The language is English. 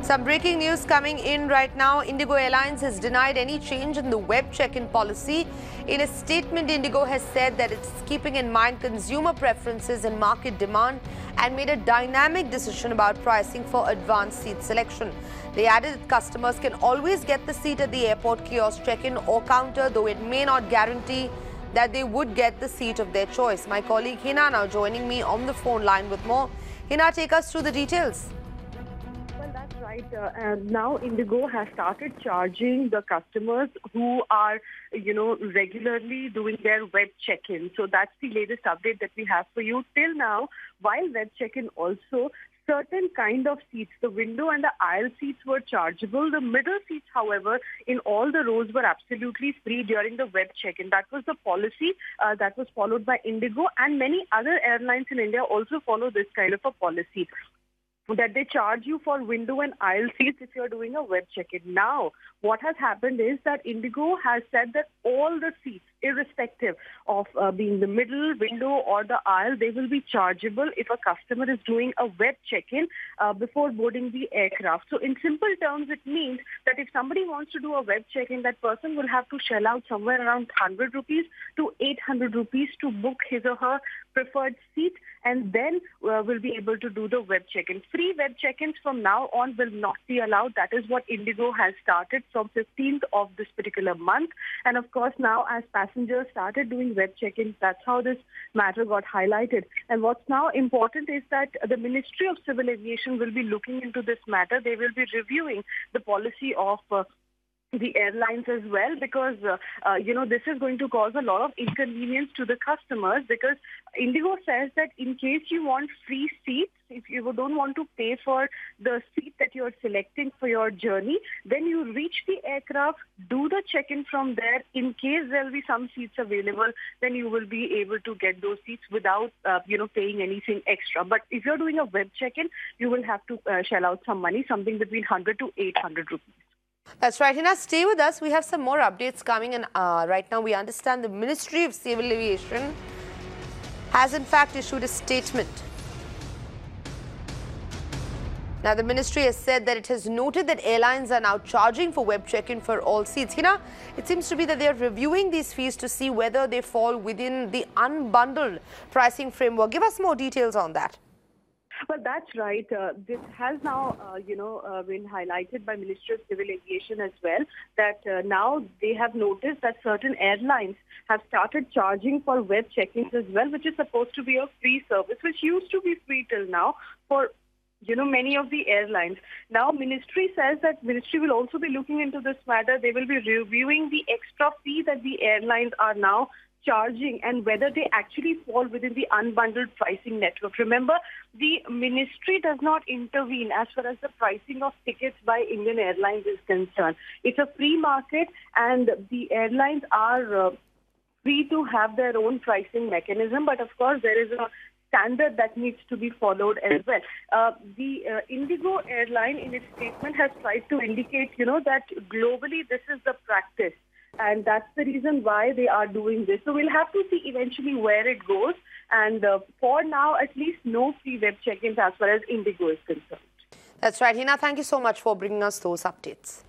Some breaking news coming in right now. IndiGo Airlines has denied any change in the web check-in policy. In a statement, IndiGo has said that it's keeping in mind consumer preferences and market demand and made a dynamic decision about pricing for advanced seat selection. They added that customers can always get the seat at the airport kiosk check-in or counter, though it may not guarantee that they would get the seat of their choice. My colleague Hina now joining me on the phone line with more. Hina, take us through the details. Well, that's right. And now IndiGo has started charging the customers who are, regularly doing their web check-in. So that's the latest update that we have for you. Till now, while web check-in also, certain kind of seats, the window and the aisle seats were chargeable. The middle seats, however, in all the rows were absolutely free during the web check-in. That was the policy that was followed by IndiGo, and many other airlines in India also follow this kind of a policy, that they charge you for window and aisle seats if you're doing a web check-in. Now, what has happened is that IndiGo has said that all the seats, irrespective of being the middle, window or the aisle, they will be chargeable if a customer is doing a web check-in before boarding the aircraft. So in simple terms, it means that if somebody wants to do a web check-in, that person will have to shell out somewhere around 100 rupees to 800 rupees to book his or her preferred seat, and then will be able to do the web check-in. Free web check-ins from now on will not be allowed. That is what IndiGo has started from 15th of this particular month. And of course, now as passengers started doing web check-ins, that's how this matter got highlighted. And what's now important is that the Ministry of Civil Aviation will be looking into this matter. They will be reviewing the policy of the airlines as well, because, this is going to cause a lot of inconvenience to the customers, because IndiGo says that in case you want free seats, if you don't want to pay for the seat that you're selecting for your journey, then you reach the aircraft, do the check-in from there. In case there will be some seats available, then you will be able to get those seats without, paying anything extra. But if you're doing a web check-in, you will have to shell out some money, something between 100 to 800 rupees. That's right. Hina, stay with us. We have some more updates coming in. Right now, we understand the Ministry of Civil Aviation has in fact issued a statement. Now, the ministry has said that it has noted that airlines are now charging for web check-in for all seats. Hina, it seems to be that they are reviewing these fees to see whether they fall within the unbundled pricing framework. Give us more details on that. Well, that's right. This has now, been highlighted by Ministry of Civil Aviation as well, that now they have noticed that certain airlines have started charging for web check-ins as well, which is supposed to be a free service, which used to be free till now for many of the airlines. Now, Ministry says that Ministry will also be looking into this matter. They will be reviewing the extra fee that the airlines are now charging and whether they actually fall within the unbundled pricing network. Remember, the ministry does not intervene as far as the pricing of tickets by Indian Airlines is concerned. It's a free market, and the airlines are free to have their own pricing mechanism, but of course there is a standard that needs to be followed as well. The IndiGo airline in its statement has tried to indicate, that globally this is the practice. And that's the reason why they are doing this. So we'll have to see eventually where it goes. And for now, at least no free web check-ins as far as IndiGo is concerned. That's right. Hina, thank you so much for bringing us those updates.